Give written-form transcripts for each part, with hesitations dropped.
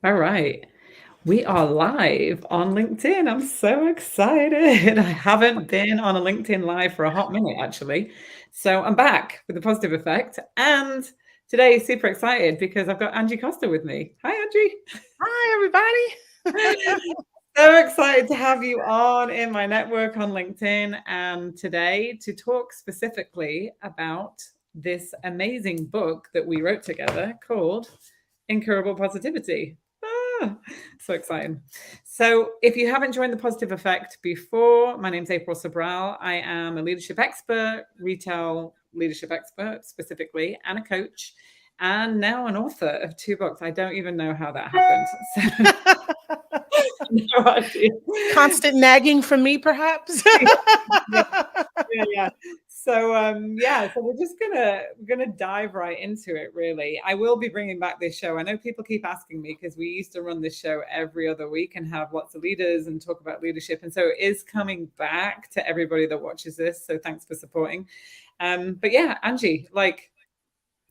All right. We are live on LinkedIn. I'm so excited. I haven't been on a LinkedIn live for a hot minute, actually. So I'm back with the positive effect. And today, super excited because I've got Angee Costa with me. Hi, Angee. Hi, everybody. So excited to have you on in my network on LinkedIn and today to talk specifically about this amazing book that we wrote together called Incurable Positivity. Ah, so exciting. So, if you haven't joined the Positive Effect before, my name's April Sobral. I am a leadership expert, retail leadership expert specifically, and a coach, and now an author of two books. I don't even know how that happened. So, no idea. Constant nagging from me, perhaps. Yeah, yeah. So we're just gonna dive right into it. Really, I will be bringing back this show. I know people keep asking me because we used to run this show every other week and have lots of leaders and talk about leadership, and so it is coming back to everybody that watches this. So thanks for supporting. But yeah, Angee, like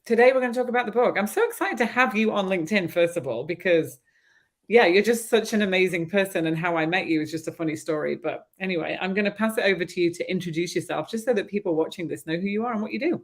today we're going to talk about the book. I'm so excited to have you on LinkedIn, first of all, because yeah, you're just such an amazing person. And how I met you is just a funny story. But anyway, I'm going to pass it over to you to introduce yourself just so that people watching this know who you are and what you do.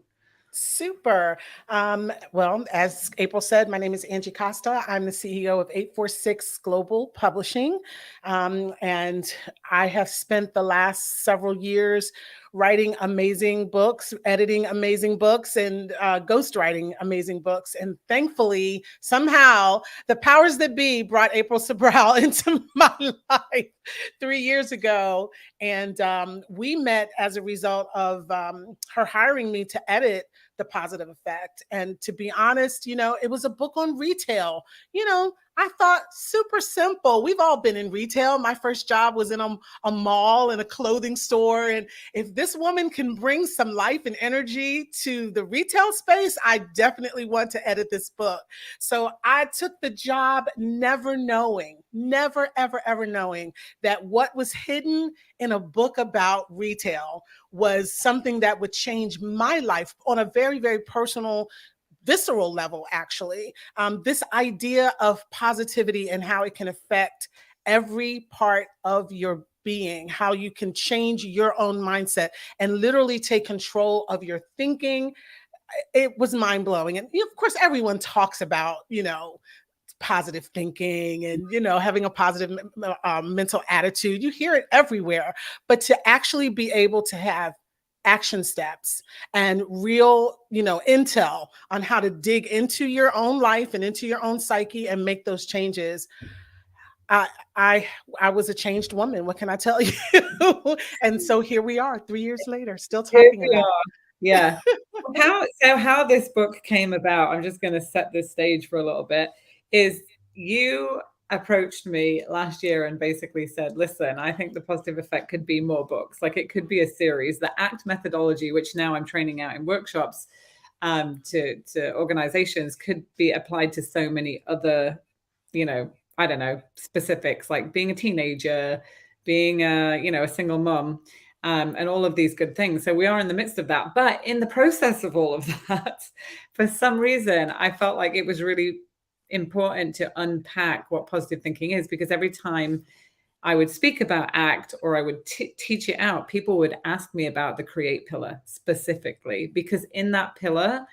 Super. Well, as April said, my name is Angee Costa. I'm the CEO of 846 Global Publishing. And I have spent the last several years writing amazing books, editing amazing books, and ghostwriting amazing books. And thankfully, somehow, the powers that be brought April Sobral into my life 3 years ago. And we met as a result of her hiring me to edit The Positive Effect. And to be honest, it was a book on retail. I thought super simple. We've all been in retail. My first job was in a mall and a clothing store. And if this woman can bring some life and energy to the retail space, I definitely want to edit this book. So I took the job never, ever, ever knowing that what was hidden in a book about retail was something that would change my life on a very, very personal, visceral level, actually. This idea of positivity and how it can affect every part of your being, how you can change your own mindset and literally take control of your thinking. It was mind blowing. And of course, everyone talks about, positive thinking and having a positive mental attitude. You hear it everywhere, but to actually be able to have action steps and real intel on how to dig into your own life and into your own psyche and make those changes. I i i was a changed woman. What can I tell you? And so here we are 3 years later, still Here talking we about are. Yeah. How this book came about, I'm just going to set the stage for a little bit, is you approached me last year and basically said, listen, I think the positive effect could be more books. Like it could be a series. The ACT methodology, which now I'm training out in workshops to organizations, could be applied to so many other, I don't know, specifics like being a teenager, being a single mom, and all of these good things. So we are in the midst of that. But in the process of all of that, for some reason, I felt like it was really important to unpack what positive thinking is, because every time I would speak about ACT or I would teach it out, people would ask me about the create pillar specifically, because in that pillar,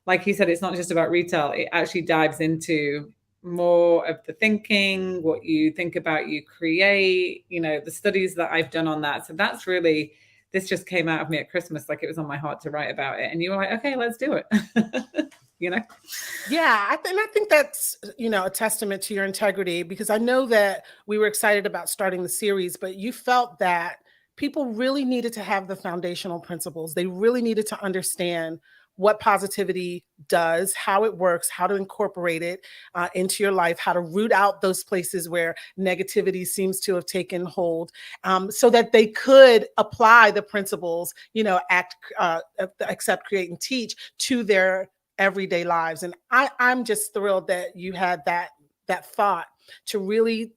like you said, it's not just about retail. It actually dives into more of the thinking, what you think about, you create, the studies that I've done on that. So that's really, this just came out of me at Christmas, like it was on my heart to write about it. And you were like, okay, let's do it. you know? Yeah, I think that's a testament to your integrity, because I know that we were excited about starting the series, but you felt that people really needed to have the foundational principles. They really needed to understand what positivity does, how it works, how to incorporate it into your life, how to root out those places where negativity seems to have taken hold, so that they could apply the principles, act, accept, create, and teach to their everyday lives. And I'm just thrilled that you had that thought to really,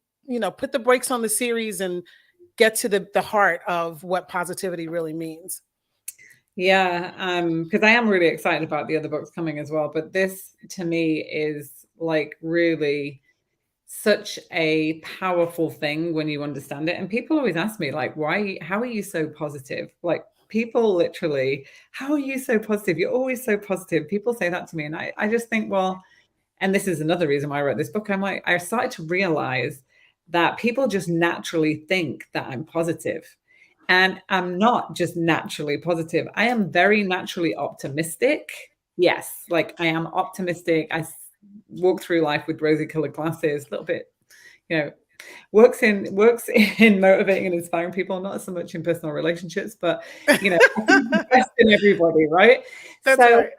put the brakes on the series and get to the heart of what positivity really means. Yeah, because I am really excited about the other books coming as well. But this to me is like really such a powerful thing when you understand it. And people always ask me, like, how are you so positive? Like, people literally, how are you so positive? You're always so positive. People say that to me. And I just think, well, and this is another reason why I wrote this book. I'm like, I started to realize that people just naturally think that I'm positive. And I'm not just naturally positive. I am very naturally optimistic. Yes, like I am optimistic. I walk through life with rosy colored glasses, a little bit, you know, works in motivating and inspiring people, not so much in personal relationships, but you know, I think the best in everybody, right? That's So right.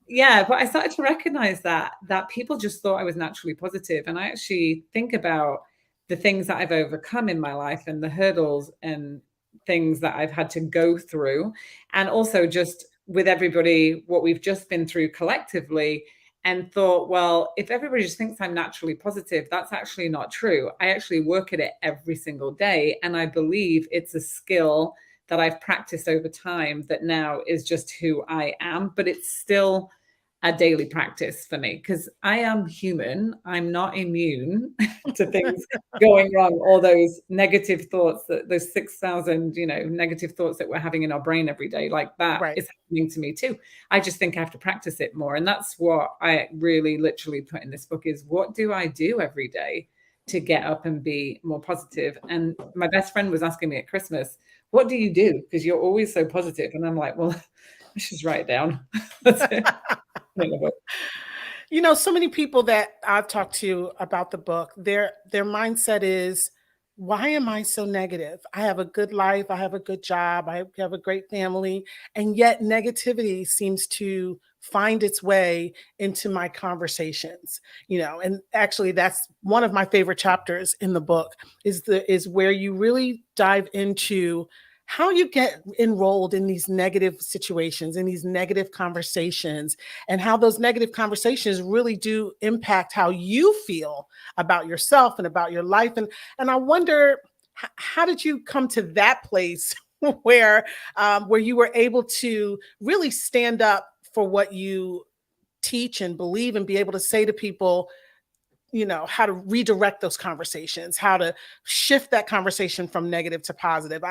yeah, but I started to recognize that people just thought I was naturally positive, and I actually think about the things that I've overcome in my life and the hurdles and things that I've had to go through, and also just with everybody what we've just been through collectively, and thought, well, if everybody just thinks I'm naturally positive, that's actually not true. I actually work at it every single day, and I believe it's a skill that I've practiced over time that now is just who I am, but it's still a daily practice for me because I am human. I'm not immune to things going wrong, all those negative thoughts, that those 6,000, negative thoughts that we're having in our brain every day, like that Right. is happening to me too. I just think I have to practice it more. And that's what I really literally put in this book is, what do I do every day to get up and be more positive? And my best friend was asking me at Christmas, what do you do? Because you're always so positive. And I'm like, well, let's just write it down. That's it. So many people that I've talked to about the book, their mindset is, why am I so negative? I have a good life, I have a good job, I have a great family, and yet negativity seems to find its way into my conversations. And actually that's one of my favorite chapters in the book, is where you really dive into how you get enrolled in these negative situations, in these negative conversations, and how those negative conversations really do impact how you feel about yourself and about your life. And I wonder, how did you come to that place where you were able to really stand up for what you teach and believe, and be able to say to people, how to redirect those conversations, how to shift that conversation from negative to positive?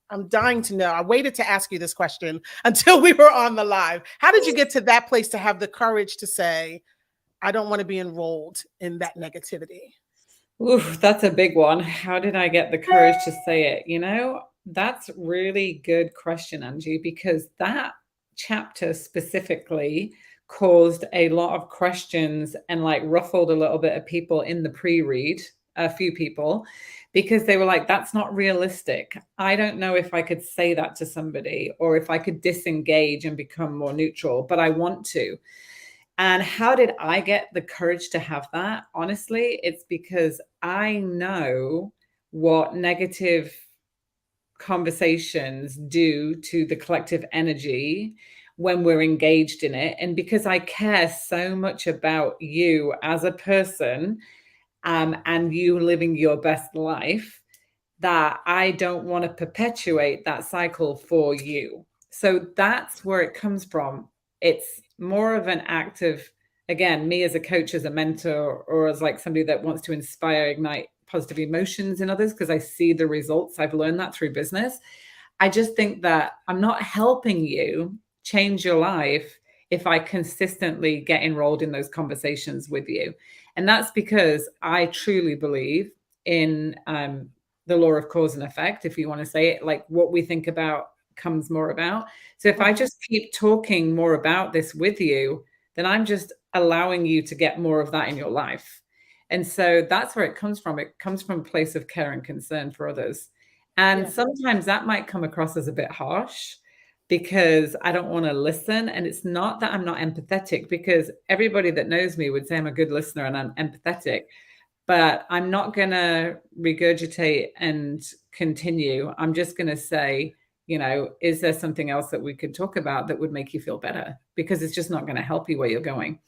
I'm dying to know. I waited to ask you this question until we were on the live. How did you get to that place to have the courage to say, I don't want to be enrolled in that negativity? Ooh, that's a big one. How did I get the courage to say it? That's really good question, Angee, because that chapter specifically caused a lot of questions and like ruffled a little bit of people in the pre-read, a few people, because they were like, that's not realistic. I don't know if I could say that to somebody or if I could disengage and become more neutral, but I want to. And how did I get the courage to have that? Honestly, it's because I know what negative conversations do to the collective energy when we're engaged in it. And because I care so much about you as a person, and you living your best life, that I don't want to perpetuate that cycle for you. So that's where it comes from. It's more of an act of, again, me as a coach, as a mentor, or as like somebody that wants to inspire, ignite positive emotions in others, because I see the results. I've learned that through business. I just think that I'm not helping you change your life if I consistently get enrolled in those conversations with you. And that's because I truly believe in the law of cause and effect, if you want to say it, like what we think about comes more about. So if I Mhm. just keep talking more about this with you, then I'm just allowing you to get more of that in your life. And so that's where it comes from. It comes from a place of care and concern for others. And Yeah. sometimes that might come across as a bit harsh because I don't want to listen. And it's not that I'm not empathetic, because everybody that knows me would say I'm a good listener and I'm empathetic, but I'm not going to regurgitate and continue. I'm just going to say, is there something else that we could talk about that would make you feel better? Because it's just not going to help you where you're going.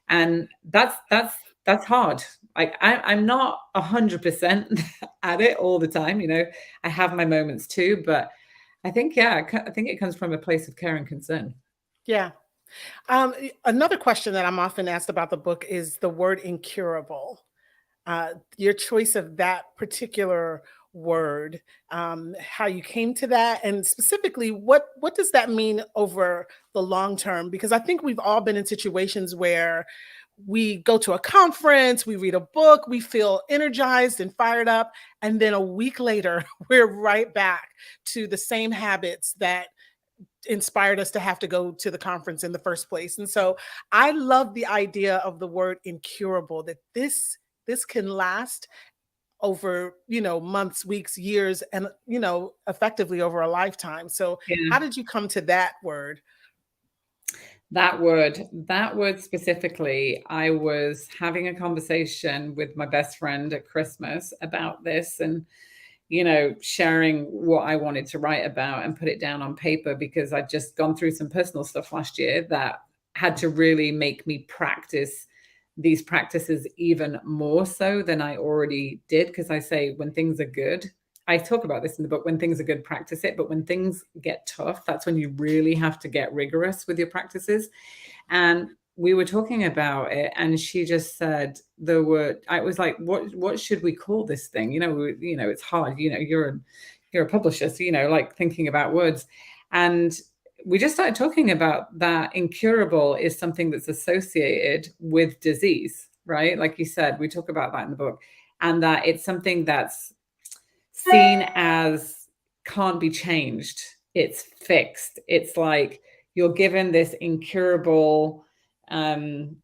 And that's hard. Like I'm not 100% at it all the time. I have my moments too, but I think, yeah, I think it comes from a place of care and concern. Yeah. Another question that I'm often asked about the book is the word incurable. Your choice of that particular word, how you came to that, and specifically, what does that mean over the long term? Because I think we've all been in situations where we go to a conference, we read a book, we feel energized and fired up, and then a week later, we're right back to the same habits that inspired us to have to go to the conference in the first place. And so I love the idea of the word incurable, that this can last over, months, weeks, years, and effectively over a lifetime. So how Yeah. did you come to that word? That word specifically, I was having a conversation with my best friend at Christmas about this, and sharing what I wanted to write about and put it down on paper, because I'd just gone through some personal stuff last year that had to really make me practice these practices even more so than I already did. Because I say, when things are good, I talk about this in the book, when things are good, practice it. But when things get tough, that's when you really have to get rigorous with your practices. And we were talking about it, and she just said the word. I was like, what should we call this thing? It's hard. You're a publisher, so like thinking about words. And we just started talking about that incurable is something that's associated with disease, right? Like you said, we talk about that in the book, and that it's something that's seen as can't be changed. It's fixed. It's like you're given this incurable, um,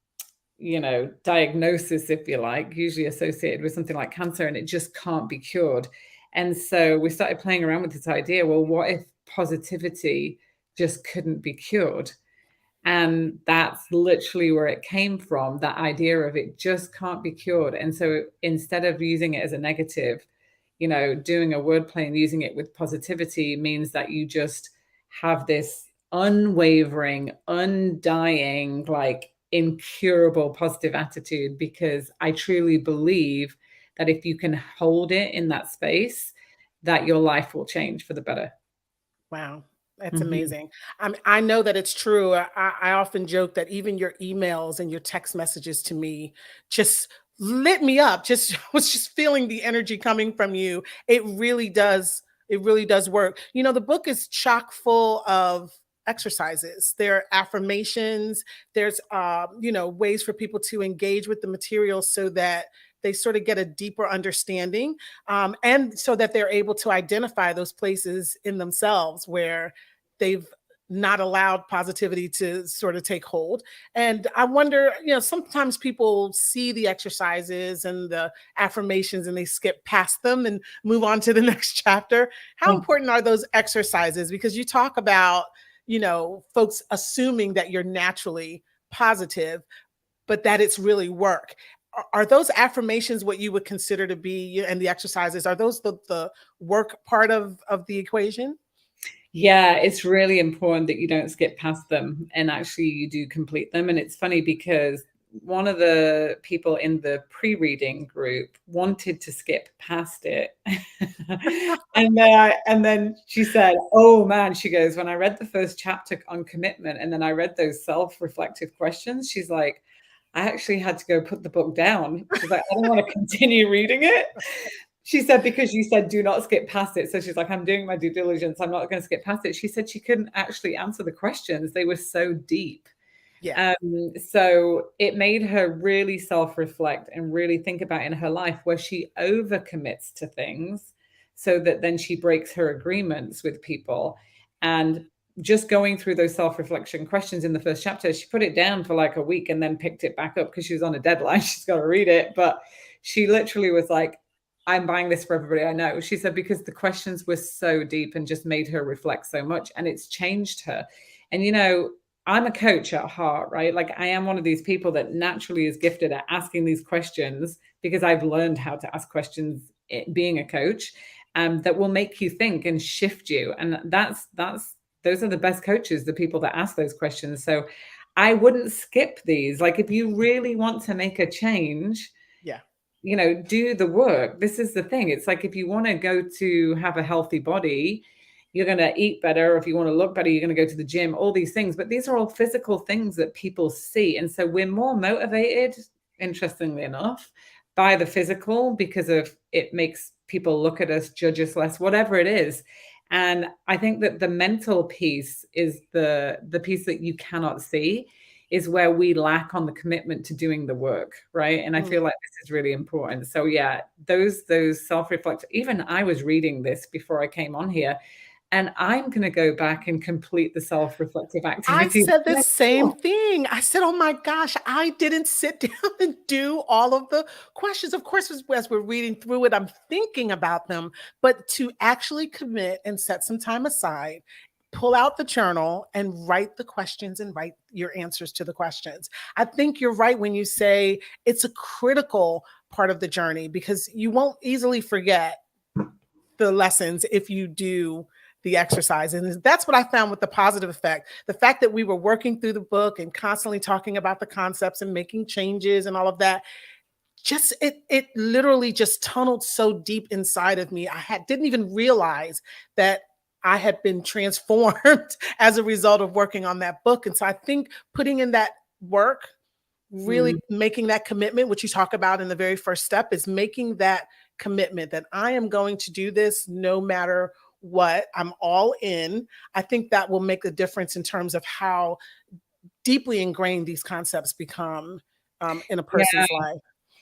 diagnosis, if you like, usually associated with something like cancer, and it just can't be cured. And so we started playing around with this idea. Well, what if positivity just couldn't be cured? And that's literally where it came from, that idea of it just can't be cured. And so instead of using it as a negative, doing a wordplay and using it with positivity means that you just have this unwavering, undying, like incurable positive attitude. Because I truly believe that if you can hold it in that space, that your life will change for the better. Wow, that's Mhm. amazing. I know that it's true. I often joke that even your emails and your text messages to me just lit me up. Just was just feeling the energy coming from you. It really does. It really does work. The book is chock full of exercises. There are affirmations. There's ways for people to engage with the material so that they sort of get a deeper understanding, and so that they're able to identify those places in themselves where they've not allowed positivity to sort of take hold. And I wonder, sometimes people see the exercises and the affirmations and they skip past them and move on to the next chapter. How Yeah. important are those exercises? Because you talk about, folks assuming that you're naturally positive, but that it's really work. Are those affirmations what you would consider to be, and the exercises, are those the work part of the equation? Yeah, it's really important that you don't skip past them and actually you do complete them. And it's funny because one of the people in the pre-reading group wanted to skip past it. And then she said, "Oh man," she goes, "when I read the first chapter on commitment and then I read those self-reflective questions, she's like, I actually had to go put the book down." She's like, "I don't want to continue reading it." She said, because you said do not skip past it. So she's like, I'm doing my due diligence. I'm not going to skip past it. She said she couldn't actually answer the questions. They were so deep. Yeah. So it made her really self-reflect and really think about in her life where she overcommits to things, so that then she breaks her agreements with people. And just going through those self-reflection questions in the first chapter, she put it down for like a week and then picked it back up because she was on a deadline. She's got to read it. But she literally was like, I'm buying this for everybody I know. She said, because the questions were so deep and just made her reflect so much, and it's changed her. And I'm a coach at heart, right? Like I am one of these people that naturally is gifted at asking these questions because I've learned how to ask questions being a coach, that will make you think and shift you. And that's those are the best coaches, the people that ask those questions. So I wouldn't skip these. Like if you really want to make a change, Yeah. do the work. This is the thing. It's like if you want to go to have a healthy body, you're going to eat better. If you want to look better, you're going to go to the gym, all these things. But these are all physical things that people see. And so we're more motivated, interestingly enough, by the physical because of it makes people look at us, judge us less, whatever it is. And I think that the mental piece is the piece that you cannot see, is where we lack on the commitment to doing the work, right? And I Mm. feel like this is really important. So yeah, those self-reflect, even I was reading this before I came on here, and I'm going to go back and complete the self-reflective I activities. said the same thing. I said, "Oh my gosh, I didn't sit down and do all of the questions." Of course, as we're reading through it, I'm thinking about them, but to actually commit and set some time aside, pull out the journal and write the questions and write your answers to the questions. I think you're right when you say it's a critical part of the journey because you won't easily forget the lessons if you do the exercise. And that's what I found with the positive effect. The fact that we were working through the book and constantly talking about the concepts and making changes and all of that, just it literally just tunneled so deep inside of me. Didn't even realize that I had been transformed as a result of working on that book. And so I think putting in that work, really Mm. making that commitment, which you talk about in the very first step, is making that commitment that I am going to do this no matter what. I'm all in. I think that will make a difference in terms of how deeply ingrained these concepts become in a Yeah. person's life.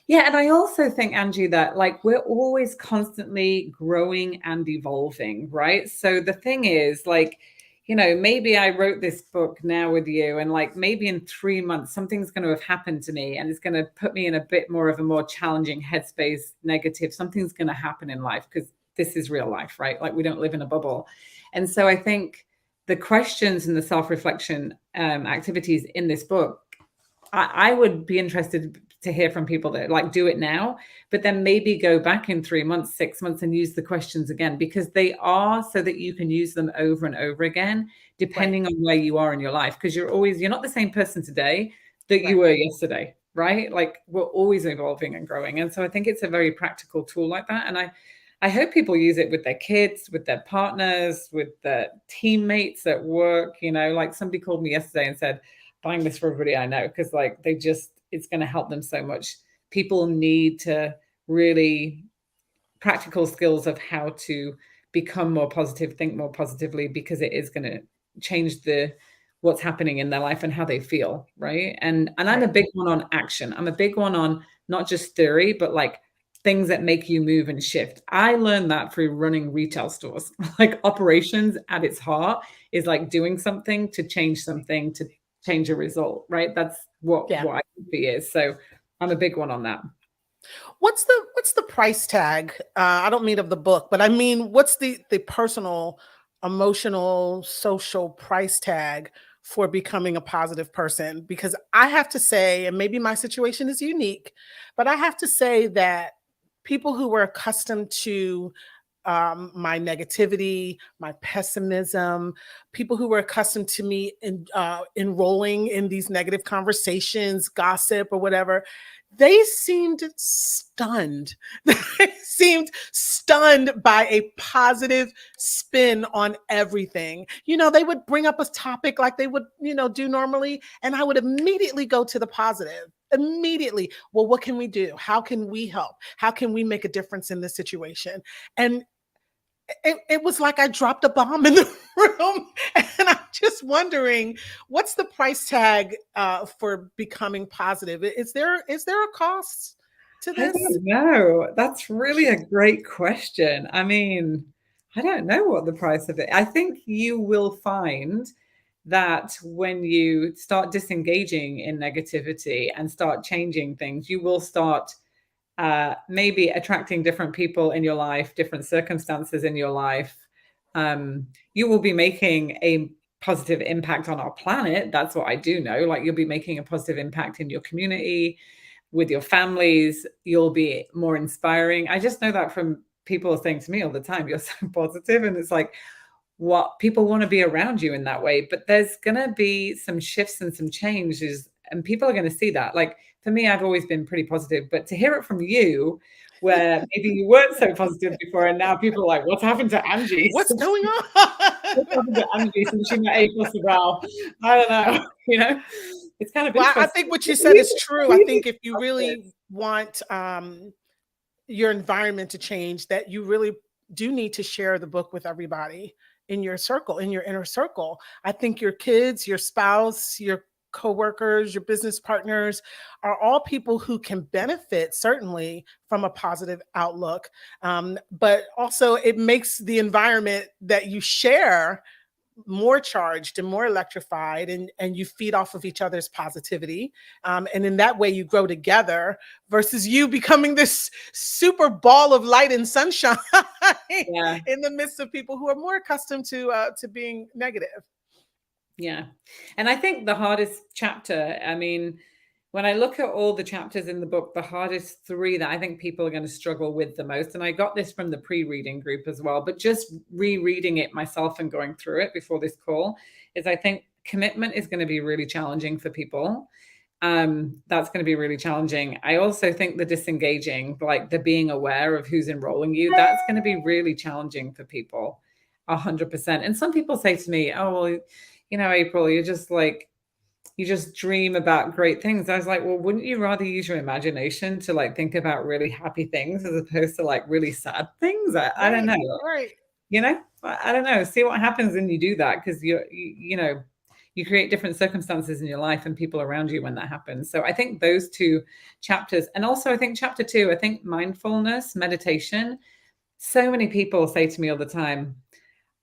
Yeah, and I also think, Angie, that like we're always constantly growing and evolving, right? So the thing is, like, maybe I wrote this book now with you, and like maybe in 3 months, something's going to have happened to me, and it's going to put me in a bit more of a more challenging headspace, negative. Something's going to happen in life because this is real life, right? Like we don't live in a bubble. And so I think the questions and the self-reflection activities in this book, I would be interested to hear from people that like do it now, but then maybe go back in 3 months, 6 months and use the questions again, because they are so that you can use them over and over again, Right, depending on where you are in your life. Because you're not the same person today that you right. were yesterday, right? Like we're always evolving and growing. And so I think it's a very practical tool like that. And I hope people use it with their kids, with their partners, with their teammates at work. Like somebody called me yesterday and said, buying this for everybody I know, because like it's going to help them so much. People need to really practical skills of how to become more positive, think more positively, because it is going to change what's happening in their life and how they feel, right? And I'm a Right. big one on action. I'm a big one on not just theory, but like things that make you move and shift. I learned that through running retail stores. Like operations at its heart is like doing something to change something to change a result, right? That's Yeah. what ICP is. So I'm a big one on that. What's the price tag? I don't mean of the book, but I mean what's the personal, emotional, social price tag for becoming a positive person? Because I have to say, and maybe my situation is unique, but I have to say that people who were accustomed to my negativity, my pessimism, people who were accustomed to me enrolling in these negative conversations, gossip, or whatever, they seemed stunned. They seemed stunned by a positive spin on everything. They would bring up a topic like they would, do normally, and I would immediately go to the positive. Immediately. Well, what can we do? How can we help? How can we make a difference in this situation? And it was like I dropped a bomb in the room. And I'm just wondering, what's the price tag for becoming positive? Is there a cost to I this? don't know. That's really a great question. I mean, I don't know what the price of it. I think you will find that when you start disengaging in negativity and start changing things, you will start maybe attracting different people in your life, different circumstances in your life. You will be making a positive impact on our planet. That's what I do know. Like you'll be making a positive impact in your community, with your families. You'll be more inspiring. I just know that from people saying to me all the time, you're so positive. And it's like, what people want to be around you in that way. But there's going to be some shifts and some changes, and people are going to see that. Like for me, I've always been pretty positive, but to hear it from you, where maybe you weren't so positive before, and now people are like, "What's happened to Angee? What's going What's on? happened to Angee since she met A Costa Brow?" I don't know. It's kind of Well, I interesting. think what you said is true. I think if you really want your environment to change, that you really do need to share the book with everybody in your circle, in your inner circle. I think your kids, your spouse, your coworkers, your business partners are all people who can benefit certainly from a positive outlook. But also it makes the environment that you share more charged and more electrified, and you feed off of each other's positivity, and in that way you grow together versus you becoming this super ball of light and sunshine Yeah. in the midst of people who are more accustomed to being negative. Yeah. And I think the hardest chapter, I mean, when I look at all the chapters in the book, the hardest three that I think people are going to struggle with the most, and I got this from the pre-reading group as well, but just rereading it myself and going through it before this call, is I think commitment is going to be really challenging for people. That's going to be really challenging. I also think the disengaging, like the being aware of who's enrolling you, that's going to be really challenging for people, 100%. And some people say to me, "Oh, well, April, you're just like, you just dream about great things." I was like, well, wouldn't you rather use your imagination to like think about really happy things as opposed to like really sad things? I don't Right, know. right. I don't know. See what happens when you do that, because you create different circumstances in your life and people around you when that happens. So I think those two chapters, and also I think chapter 2, I think mindfulness, meditation. So many people say to me all the time,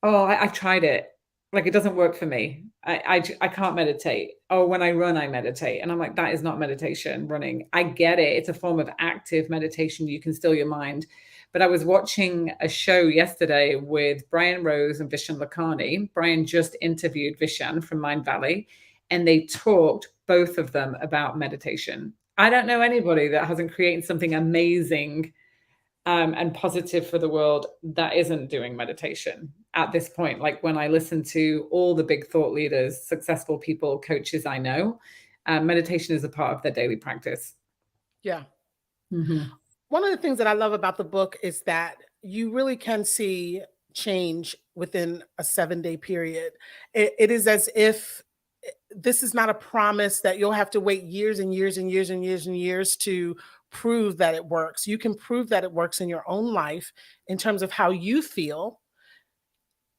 "Oh, I've tried it. Like, it doesn't work for me. I can't meditate. Oh, when I run, I meditate." And I'm like, that is not meditation, running. I get it. It's a form of active meditation. You can still your mind. But I was watching a show yesterday with Brian Rose and Vishen Lakhani. Brian just interviewed Vishen from Mind Valley, and they talked, both of them, about meditation. I don't know anybody that hasn't created something amazing and positive for the world that isn't doing meditation at this point. Like when I listen to all the big thought leaders, successful people, coaches I know, meditation is a part of their daily practice. Yeah. Mm-hmm. One of the things that I love about the book is that you really can see change within a 7-day period. It is as if this is not a promise that you'll have to wait years and years and years and years and years to prove that it works. You can prove that it works in your own life in terms of how you feel,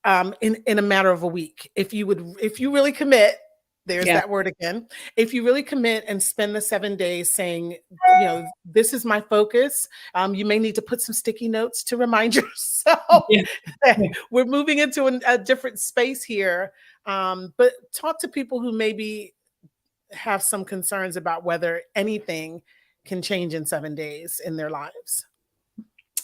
in a matter of a week. If you really commit, there's Yeah. that word again. If you really commit and spend the 7 days saying, this is my focus. You may need to put some sticky notes to remind yourself Yeah. that we're moving into a different space here. But talk to people who maybe have some concerns about whether anything can change in 7 days in their lives.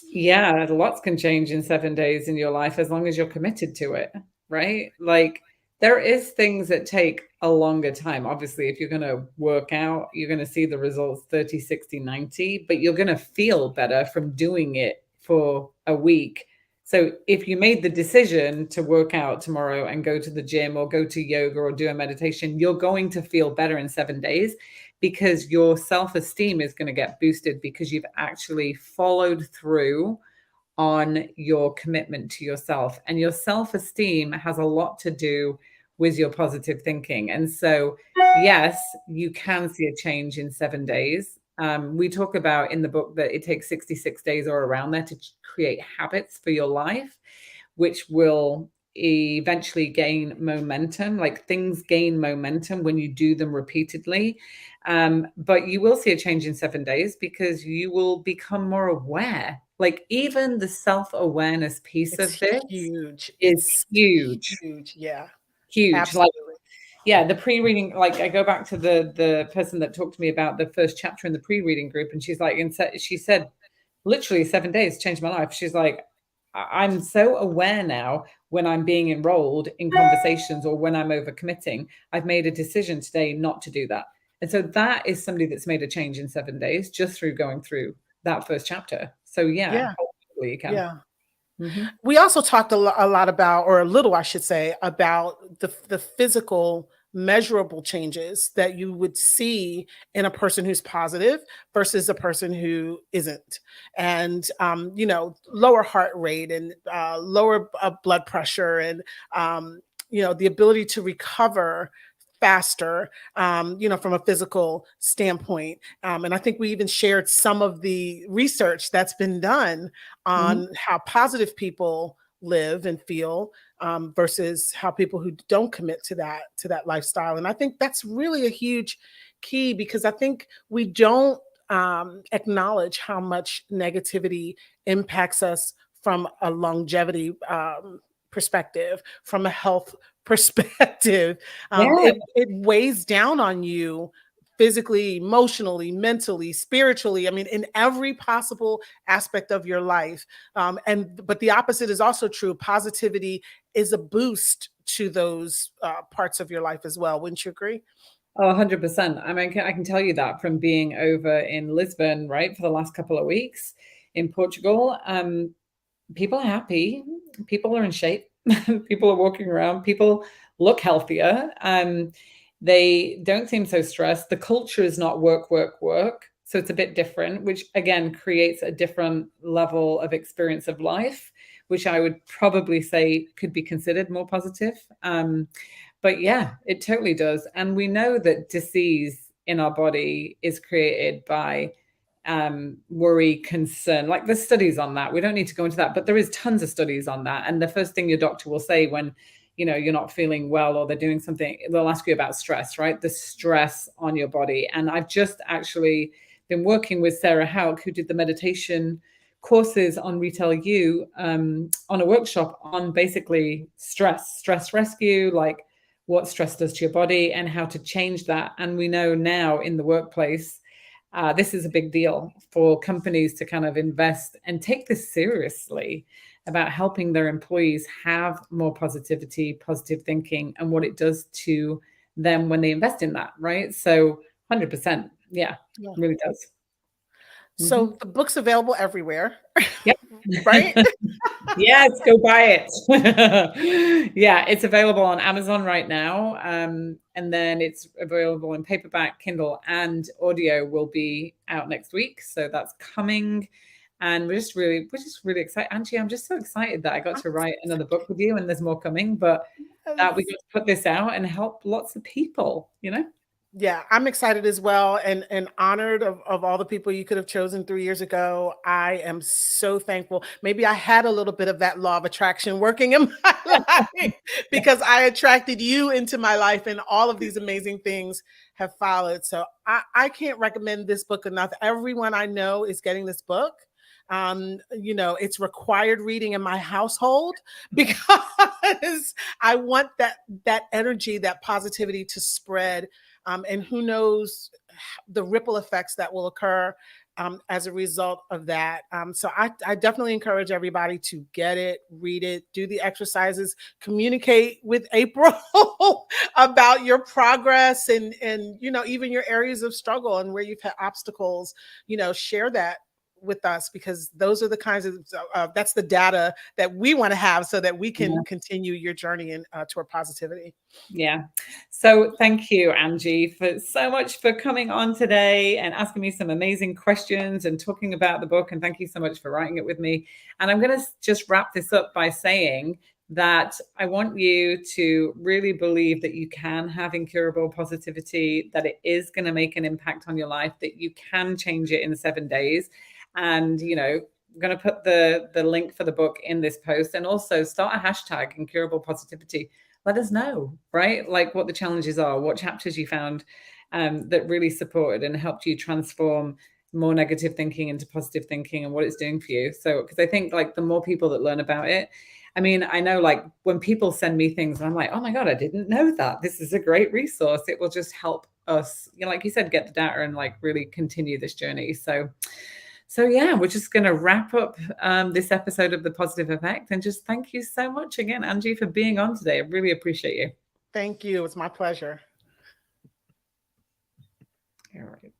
Yeah, lots can change in 7 days in your life as long as you're committed to it, right? Like there is things that take a longer time. Obviously, if you're going to work out, you're going to see the results 30, 60, 90, but you're going to feel better from doing it for a week. So if you made the decision to work out tomorrow and go to the gym or go to yoga or do a meditation, you're going to feel better in 7 days, because your self-esteem is going to get boosted because you've actually followed through on your commitment to yourself. And your self-esteem has a lot to do with your positive thinking. And so, yes, you can see a change in 7 days. We talk about in the book that it takes 66 days or around there to create habits for your life, which will eventually gain momentum. Like things gain momentum when you do them repeatedly. But you will see a change in 7 days because you will become more aware. Like even the self-awareness piece It's of this huge. is It's huge, huge. Yeah, huge. Like, absolutely. yeah, the pre-reading, like I go back to the person that talked to me about the first chapter in the pre-reading group, and she's like, she said, literally 7 days changed my life. She's like, I'm so aware now when I'm being enrolled in conversations or when I'm overcommitting. I've made a decision today not to do that. And so that is somebody that's made a change in 7 days just through going through that first chapter. So yeah, Yeah, hopefully you can. yeah. Mm-hmm. We also talked a lot about, or a little, I should say, about the physical measurable changes that you would see in a person who's positive versus a person who isn't. And, lower heart rate and lower blood pressure and, the ability to recover faster, from a physical standpoint. And I think we even shared some of the research that's been done Mhm. on how positive people live and feel, versus how people who don't commit to that lifestyle. And I think that's really a huge key, because I think we don't acknowledge how much negativity impacts us from a longevity perspective, from a health perspective. Yeah. It weighs down on you physically, emotionally, mentally, spiritually. I mean, in every possible aspect of your life. But the opposite is also true. Positivity is a boost to those parts of your life as well. Wouldn't you agree? Oh, 100%. I mean, I can tell you that from being over in Lisbon, right, for the last couple of weeks in Portugal. People are happy. People are in shape. People are walking around. People look healthier. They don't seem so stressed. The culture is not work, work, work. So it's a bit different, which again creates a different level of experience of life, which I would probably say could be considered more positive. But yeah, it totally does. And we know that disease in our body is created by worry, concern. Like there's studies on that. We don't need to go into that, but there is tons of studies on that. And the first thing your doctor will say when you're not feeling well or they're doing something, they'll ask you about stress, right? The stress on your body. And I've just actually been working with Sarah Hauk, who did the meditation courses on Retail U, on a workshop on basically stress rescue, like what stress does to your body and how to change that. And we know now in the workplace, this is a big deal for companies to kind of invest and take this seriously about helping their employees have more positivity, positive thinking, and what it does to them when they invest in that, right? So 100%. Yeah, Yeah. really does. So the book's available everywhere, Yep. right? Yes, go buy it. Yeah, it's available on Amazon right now. And then it's available in paperback, Kindle, and audio will be out next week. So that's coming. And we're just really excited. Angie, I'm just so excited that I got to write another book with you and there's more coming, but that we got to put this out and help lots of people. Yeah, I'm excited as well, and honored of all the people you could have chosen 3 years ago. I am so thankful. Maybe I had a little bit of that law of attraction working in my life, because I attracted you into my life, and all of these amazing things have followed. So I can't recommend this book enough. Everyone I know is getting this book. It's required reading in my household because I want that energy, that positivity to spread, and who knows the ripple effects that will occur as a result of that. So I definitely encourage everybody to get it, read it, do the exercises, communicate with April about your progress, and even your areas of struggle and where you've had obstacles. Share that with us, because those are the kinds of that's the data that we want to have so that we can continue your journey toward positivity. Yeah. So thank you, Angie, for so much for coming on today and asking me some amazing questions and talking about the book. And thank you so much for writing it with me. And I'm going to just wrap this up by saying that I want you to really believe that you can have incurable positivity, that it is going to make an impact on your life, that you can change it in 7 days. And, I'm going to put the link for the book in this post, and also start a hashtag incurable positivity. Let us know, right? Like what the challenges are, what chapters you found that really supported and helped you transform more negative thinking into positive thinking, and what it's doing for you. So, because I think like the more people that learn about it, I mean, I know like when people send me things and I'm like, oh my God, I didn't know that. This is a great resource. It will just help us, like you said, get the data and like really continue this journey. So yeah, we're just going to wrap up this episode of The Positive Effect, and just thank you so much again, Angie, for being on today. I really appreciate you. Thank you. It's my pleasure. All right.